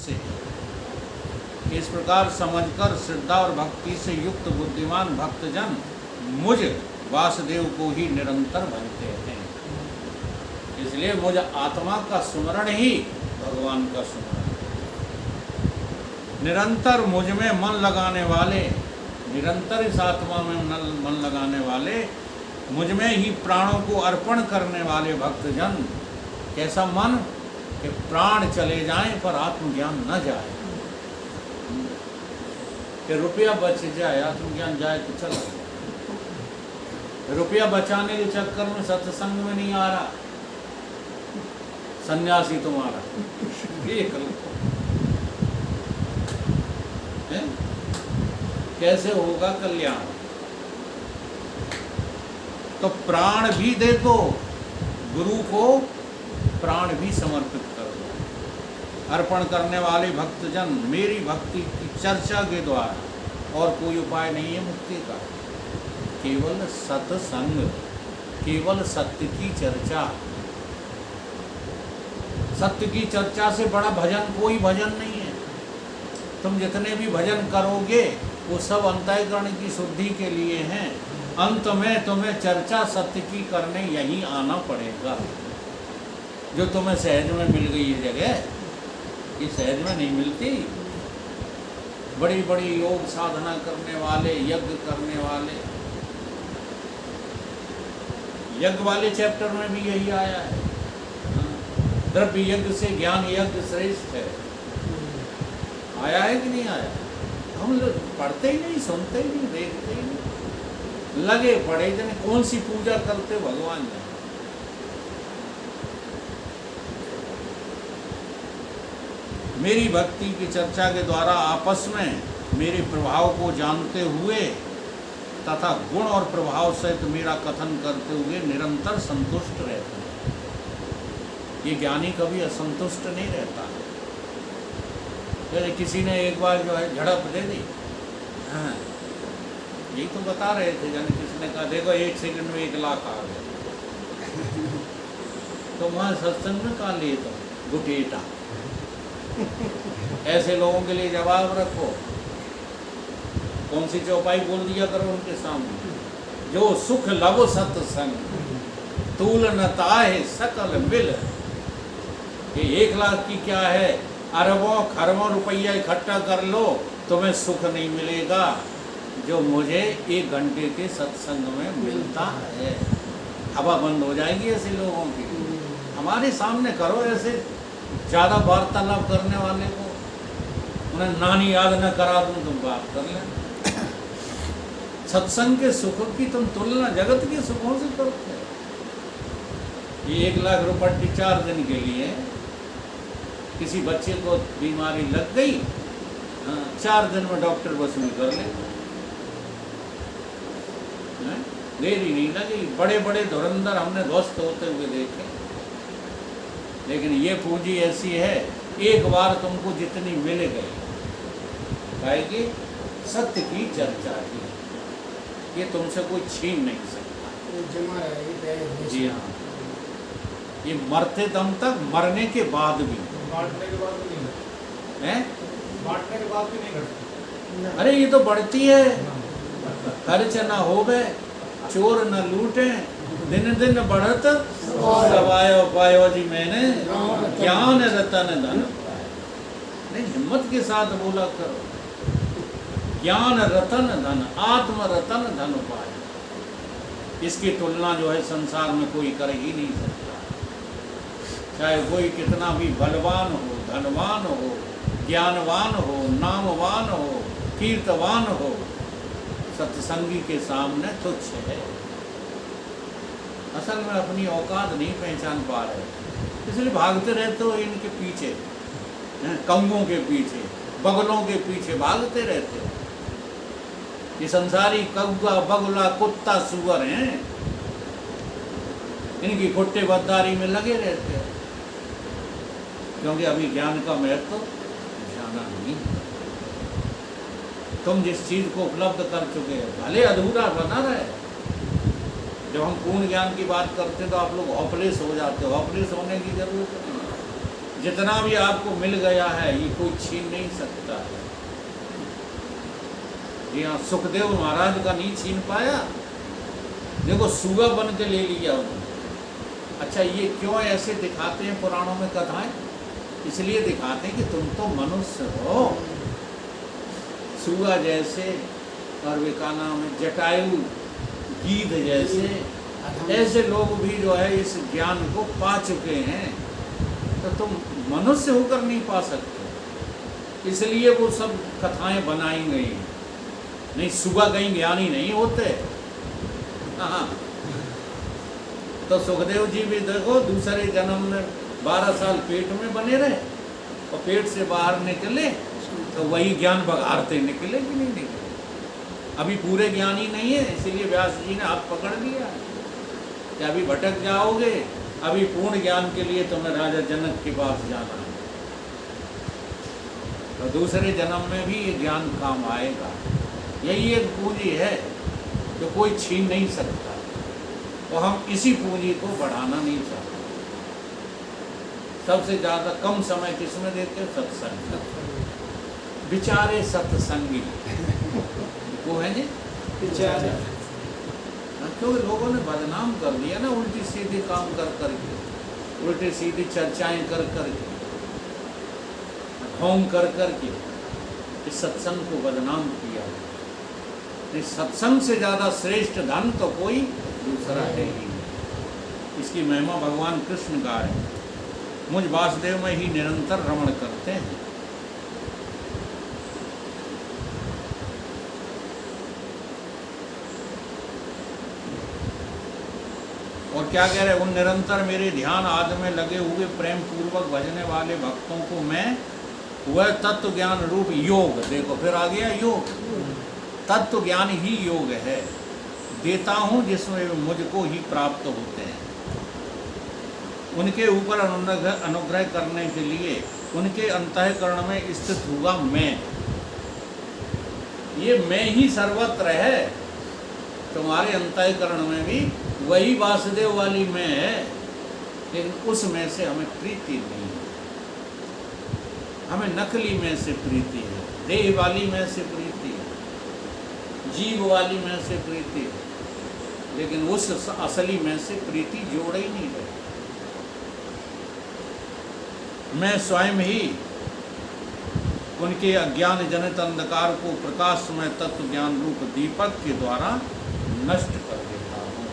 उससे। इस प्रकार समझकर श्रद्धा और भक्ति से युक्त बुद्धिमान भक्तजन मुझ वासुदेव को ही निरंतर भजते हैं। इसलिए मुझ आत्मा का सुमरण ही भगवान का सुमरण। निरंतर मुझ में मन लगाने वाले, निरंतर इस आत्मा में मन लगाने वाले, मुझ में ही प्राणों को अर्पण करने वाले भक्तजन। कैसा मन कि प्राण चले जाएं पर आत्मज्ञान न जाए, कि रुपया बच जाए आत्मज्ञान जाए तो चला जाए। रुपया बचाने के चक्कर में सत्संग में नहीं आ रहा सन्यासी तुम्हारा, देख लो कैसे होगा कल्याण। तो प्राण भी दे दो, गुरु को प्राण भी समर्पित कर दो। अर्पण करने वाले भक्तजन मेरी भक्ति की चर्चा के द्वारा, और कोई उपाय नहीं है मुक्ति का, केवल सत्संग, केवल सत्य की चर्चा। सत्य की चर्चा से बड़ा भजन कोई भजन नहीं है। तुम जितने भी भजन करोगे वो सब अंतःकरण की शुद्धि के लिए हैं। अंत में तुम्हें चर्चा सत्य की करने यहीं आना पड़ेगा। जो तुम्हें सहज में मिल गई ये जगह, ये सहज में नहीं मिलती। बड़ी बड़ी योग साधना करने वाले, यज्ञ करने वाले, यज्ञ वाले चैप्टर में भी यही आया है। द्रव्य यज्ञ से ज्ञान यज्ञ श्रेष्ठ है। आया है कि नहीं आया? हम लोग पढ़ते ही नहीं, सुनते ही नहीं, देखते ही नहीं, लगे पड़े जने कौन सी पूजा करते भगवान ने। मेरी भक्ति की चर्चा के द्वारा आपस में मेरे प्रभाव को जानते हुए तथा गुण और प्रभाव सहित मेरा कथन करते हुए निरंतर संतुष्ट रहते हैं। ये ज्ञानी कभी असंतुष्ट नहीं रहता। जैसे किसी ने एक बार जो है झड़प दे दी, हाँ यही तो बता रहे थे, यानी किसी ने कहा देखो 1 सेकंड में 1 लाख आ गए। तो वहाँ सत्संग में कहा लिए तो गुटेटा। ऐसे लोगों के लिए जवाब रखो। कौन सी चौपाई बोल दिया करो उनके सामने, जो सुख लव सत्संग तूल न ताहे सकल मिल। ये 1 लाख की क्या है, अरबों खरबों रुपया इकट्ठा कर लो, तुम्हें सुख नहीं मिलेगा जो मुझे 1 घंटे के सत्संग में मिलता है। हवा बंद हो जाएगी ऐसे लोगों की। हमारे सामने करो ऐसे ज़्यादा वार्तालाप करने वाले को, उन्हें नानी याद न करा दूँ तुम बात कर लें। सत्संग के सुखों की तुम तुलना जगत के सुखों से करते हो। ये 1 लाख रुपये 4 दिन के लिए किसी बच्चे को बीमारी लग गई, 4 दिन में डॉक्टर वसूल कर ले, देरी नहीं लगी। बड़े बड़े धुरंधर हमने ध्वस्त होते हुए देखे। लेकिन ये पूंजी ऐसी है, एक बार तुमको जितनी मिल गई, कहेगी सत्य की चर्चा की, ये तुमसे कोई छीन नहीं सकता। जी हाँ, ये मरते दम तक, मरने के बाद भी, बांटने के बाद भी नहीं घटती हैं? बांटने के बाद भी नहीं घटती। अरे ये तो बढ़ती है। खर्च न होवे, चोर न लूटे, दिन दिन बढ़त सवायो पायो जी मैंने ज्ञान रतन धन। नहीं, हिम्मत के साथ बोला करो, ज्ञान रतन धन, आत्म रतन धन पाए। इसकी तुलना जो है संसार में कोई कर ही नहीं सकता। चाहे कोई कितना भी बलवान हो, धनवान हो, ज्ञानवान हो, नामवान हो, कीर्तवान हो, सत्संगी के सामने तुच्छ है। असल में अपनी औकात नहीं पहचान पा रहे, इसलिए भागते रहते हो इनके पीछे, कंगों के पीछे, बगलों के पीछे भागते रहते हो। ये संसारी कौवा, बगुला, कुत्ता, सुअर हैं, इनकी खुट्टे बददारी में लगे रहते हो, क्योंकि अभी ज्ञान का महत्व जाना नहीं। तुम जिस चीज को उपलब्ध कर चुके हो, भले अधूरा बना रहे। जब हम पूर्ण ज्ञान की बात करते हैं तो आप लोग हॉपलेस हो जाते हो। हॉपलेस होने की जरूरत नहीं। जितना भी आपको मिल गया है ये कोई छीन नहीं सकता है। जी हाँ, सुखदेव महाराज का नहीं छीन पाया, देखो सुगा बन के ले लिया उन्होंने। अच्छा, ये क्यों ऐसे दिखाते हैं पुराणों में कथाएं? इसलिए दिखाते हैं कि तुम तो मनुष्य हो, सुगा जैसे, और वे का नाम है जटायु गीध जैसे, ऐसे लोग भी जो है इस ज्ञान को पा चुके हैं, तो तुम मनुष्य होकर नहीं पा सकते। इसलिए वो सब कथाएं बनाई गई हैं। नहीं, सुगा कहीं ज्ञानी नहीं होते। हाँ, तो सुखदेव जी भी देखो दूसरे जन्म में 12 साल पेट में बने रहे, और पेट से बाहर निकले तो वही ज्ञान बघारते निकले कि नहीं निकले। अभी पूरे ज्ञानी नहीं है, इसीलिए व्यास जी ने हाथ पकड़ लिया कि अभी भटक जाओगे, अभी पूर्ण ज्ञान के लिए तुम्हें राजा जनक के पास जाना है, तो दूसरे जन्म में भी ये ज्ञान काम आएगा। यही एक पूंजी है जो कोई छीन नहीं सकता, और हम इसी पूंजी को बढ़ाना नहीं चाहते। सबसे ज़्यादा कम समय किसमें देते हैं? सत्संग। बिचारे सत्संगी वो है जी बेचारे। क्योंकि लोगों ने बदनाम कर दिया ना, उल्टी सीधी काम कर करके, उल्टी सीधी चर्चाएं कर करके, ढोंग कर करके इस सत्संग को बदनाम किया। इस सत्संग से ज़्यादा श्रेष्ठ धन तो कोई दूसरा है ही नहीं। इसकी महिमा भगवान कृष्ण गा रहे हैं, मुझ वासुदेव में ही निरंतर रमण करते हैं। और क्या कह रहे हैं? उन निरंतर मेरे ध्यान आदि में लगे हुए प्रेम पूर्वक भजने वाले भक्तों को मैं वह तत्व ज्ञान रूप योग, देखो फिर आ गया योग, तत्व ज्ञान ही योग है, देता हूँ जिसमें मुझको ही प्राप्त होते हैं। उनके ऊपर अनुग्रह करने के लिए उनके अंतःकरण में स्थित हुआ मैं। ये मैं ही सर्वत्र है, तुम्हारे अंतःकरण में भी वही वासुदेव वाली मैं है, लेकिन उस में से हमें प्रीति नहीं है। हमें नकली में से प्रीति है, देह वाली में से प्रीति है, जीव वाली में से प्रीति है, लेकिन उस असली में से प्रीति जोड़ ही नहीं रहे। मैं स्वयं ही उनके अज्ञान जनित अंधकार को प्रकाशमय तत्व ज्ञान रूप दीपक के द्वारा नष्ट कर देता हूँ।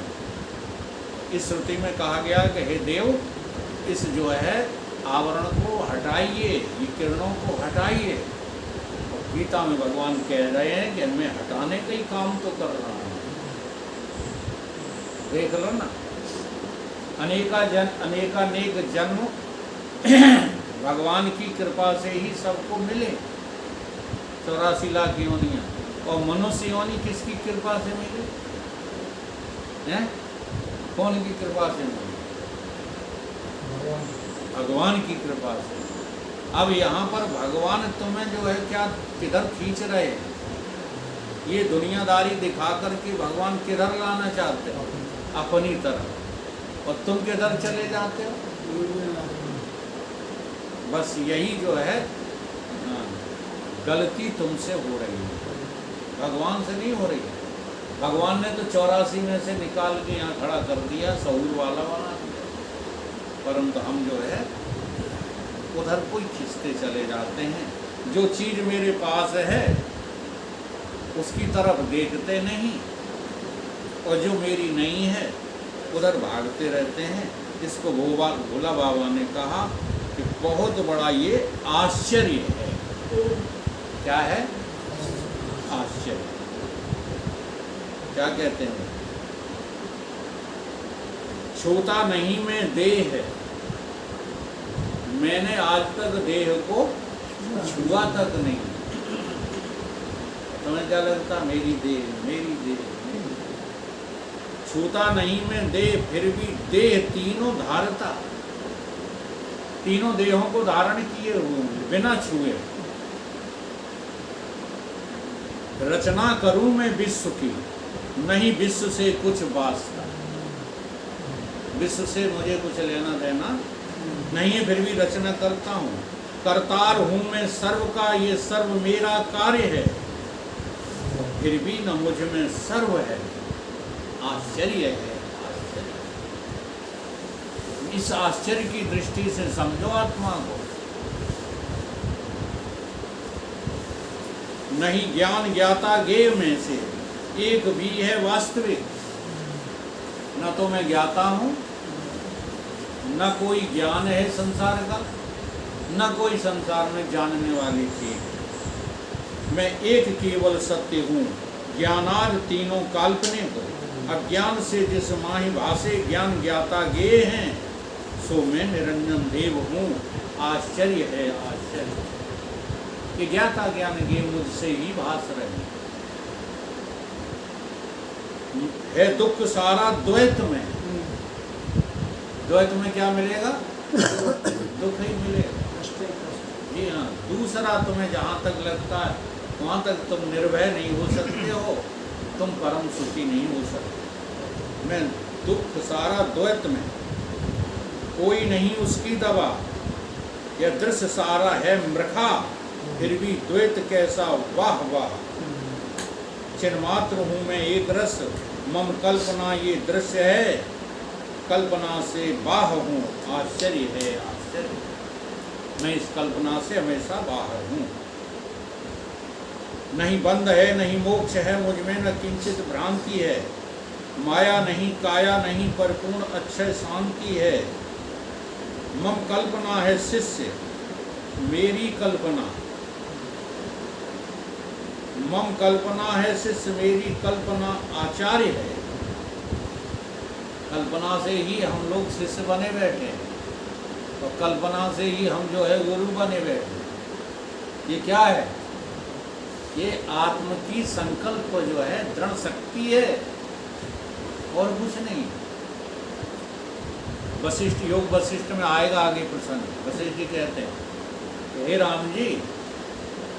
इस श्रुति में कहा गया कि हे देव, इस जो है आवरण को हटाइए, ये किरणों को हटाइए। और गीता में भगवान कह रहे हैं कि मैं हटाने का ही काम तो कर रहा हूँ। देख लो ना, अनेकानेक जन्म भगवान की कृपा से ही सबको मिले, 84 लाख योनियाँ, और मनुष्य योनि किसकी कृपा से मिले हैं? कौन की कृपा से मिले? भगवान की कृपा से। अब यहाँ पर भगवान तुम्हें जो है क्या किधर खींच रहे हैं? ये दुनियादारी दिखा करके भगवान किधर लाना चाहते हो? अपनी तरफ, और तुम किधर चले जाते हो? बस यही जो है गलती तुमसे हो रही है, भगवान से नहीं हो रही है। भगवान ने तो 84 में से निकाल के यहाँ खड़ा कर दिया, सहूर वाला बना दिया, परंतु हम जो है उधर कोई खींचते चले जाते हैं। जो चीज़ मेरे पास है उसकी तरफ देखते नहीं, और जो मेरी नहीं है उधर भागते रहते हैं। इसको भोला बाबा ने कहा कि बहुत बड़ा ये आश्चर्य है। क्या है? आश्चर्य। क्या कहते हैं? छूता नहीं मैं देह है, मैंने आज तक देह को छुआ तक नहीं। तुम्हें क्या लगता? मेरी देह, मेरी देह। छूता नहीं मैं देह, फिर भी देह तीनों धारता, तीनों देहों को धारण किए हुए बिना छुए। रचना करूं मैं विश्व की, नहीं विश्व से कुछ वास्ता, विश्व से मुझे कुछ लेना देना नहीं है फिर भी रचना करता हूँ। करतार हूँ मैं सर्व का, ये सर्व मेरा कार्य है, फिर भी न मुझ में सर्व है। आश्चर्य है आश्चर्य। इस आश्चर्य की दृष्टि से समझो आत्मा को। नहीं ज्ञान ज्ञाता ज्ञेय में से एक भी है वास्तविक। न तो मैं ज्ञाता हूँ, न कोई ज्ञान है संसार का, न कोई संसार में जानने वाली चीज। मैं एक केवल सत्य हूँ, ज्ञानाद तीनों काल्पनिक। अज्ञान से जिस माहि भाषे ज्ञान ज्ञाता ज्ञेय हैं, सो मैं निरंजन देव हूँ। आश्चर्य है आश्चर्य कि ज्ञाता ज्ञान ज्ञेय मुझसे ही भास रहे है। दुख सारा द्वैत में। द्वैत में क्या मिलेगा? दुख ही मिलेगा। जी हाँ, दूसरा तुम्हें जहाँ तक लगता है वहाँ तक तुम निर्भय नहीं हो सकते हो, तुम परम सुखी नहीं हो सकते। मैं दुख सारा द्वैत में, कोई नहीं उसकी दवा। यह दृश्य सारा है मृखा, फिर भी द्वैत कैसा वाह वाह। चिन्मात्र हूँ मैं एक रस, मम कल्पना ये दृश्य है, कल्पना से बाह हूँ। आश्चर्य है आश्चर्य, मैं इस कल्पना से हमेशा बाहर हूँ। नहीं बंध है नहीं मोक्ष है मुझ में, न किंचित भ्रांति है। माया नहीं काया नहीं, परिपूर्ण अक्षय शांति है। मम कल्पना है शिष्य मेरी कल्पना, मम कल्पना है शिष्य मेरी कल्पना आचार्य है। कल्पना से ही हम लोग शिष्य बने बैठे हैं, और कल्पना से ही हम जो है गुरु बने बैठे हैं। ये क्या है? ये आत्म की संकल्प जो है दृढ़ शक्ति है, और कुछ नहीं। वशिष्ठ योग वशिष्ठ में आएगा आगे प्रसंग। वशिष्ठ जी कहते हैं, हे राम जी,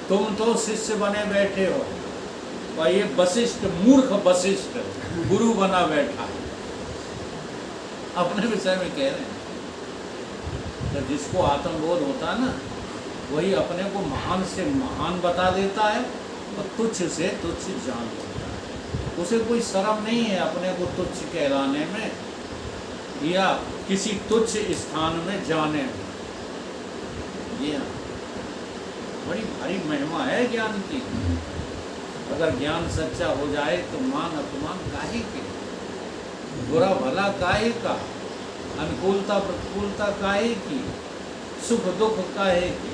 तुम तो शिष्य बने बैठे हो, और ये वशिष्ठ मूर्ख वशिष्ठ गुरु बना बैठा है। अपने विषय में कह रहे हैं। तो जिसको आत्मबोध होता है ना, वही अपने को महान से महान बता देता है, और तुच्छ से तुच्छ जान लेता है। उसे कोई शर्म नहीं है अपने को तुच्छ कहलाने में, या किसी तुच्छ स्थान में जाने में। ये बड़ी भारी महिमा है ज्ञान की। अगर ज्ञान सच्चा हो जाए तो मान अपमान काहे के, बुरा भला काहे का, अनुकूलता प्रतिकूलता काहे की, सुख दुख काहे की।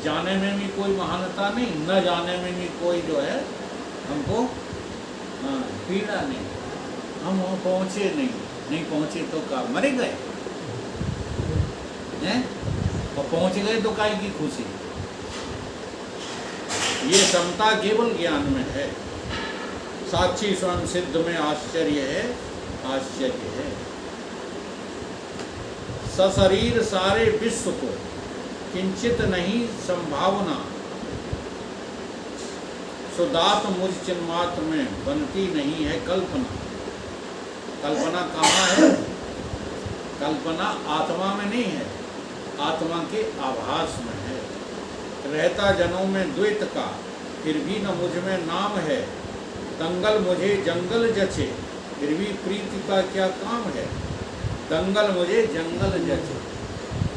जाने में भी कोई महानता नहीं, न जाने में भी कोई जो है हमको पीड़ा नहीं। हम वहाँ पहुँचे नहीं पहुँचे तो क्या मरे गए हैं, और पहुँच गए तो काय की खुशी। ये समता केवल ज्ञान में है। साक्षी स्वयं सिद्ध में आश्चर्य है आश्चर्य है। सशरीर सारे विश्व को किंचित नहीं संभावना, सुदात मुझ चिन्मात्र में बनती नहीं है कल्पना। कल्पना कहाँ है? कल्पना आत्मा में नहीं है, आत्मा के आभास में है। रहता जनों में द्वैत का, फिर भी न मुझ में नाम है। दंगल मुझे जंगल जचे, फिर भी प्रीति का क्या काम है। दंगल मुझे जंगल जचे,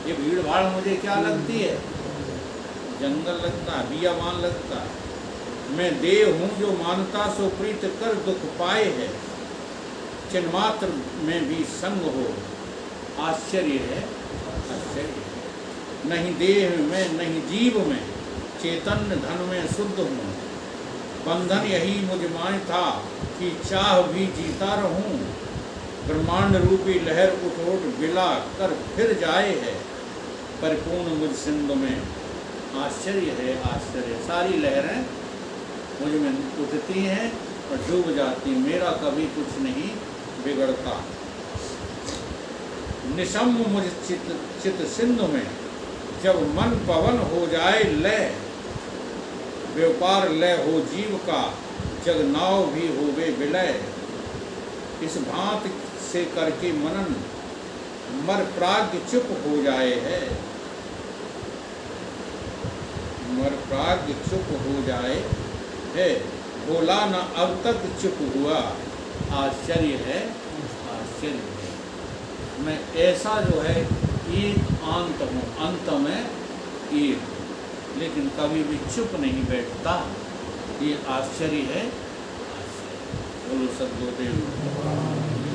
ये भीड़ भाड़ मुझे क्या लगती है? जंगल लगता है, बियाबान लगता है। मैं देव हूँ जो मानता सो प्रीत कर दुख पाए है। चिन्मात्र में भी संग हो, आश्चर्य है आश्चर्य है। नहीं देह में नहीं जीव में, चैतन्य धन में शुद्ध हूँ। बंधन यही मुझ माय था कि चाह भी जीता रहूं। ब्रह्मांड रूपी लहर उठ उठ बिला कर फिर जाए है। परिपूर्ण मुझ सिंधु में आश्चर्य है आश्चर्य। सारी लहरें मुझ में उठती हैं और डूब जाती, मेरा कभी कुछ नहीं बिगड़ता। निशम मुझ चित सिंधु में, जब मन पवन हो जाए लय। व्यापार लय हो जीव का, जग नाव भी होवे विलय। इस भांति से करके मनन मर प्राग्ञ चुप हो जाए है, मर प्राग्ञ चुप हो जाए है, बोला न अब तक चुप हुआ, आश्चर्य है आश्चर्य है। मैं ऐसा जो है एक अंत हूँ, अंत में एक, लेकिन कभी भी चुप नहीं बैठता, ये आश्चर्य है आश्चर्य। बोलो सद्गुरुदेव।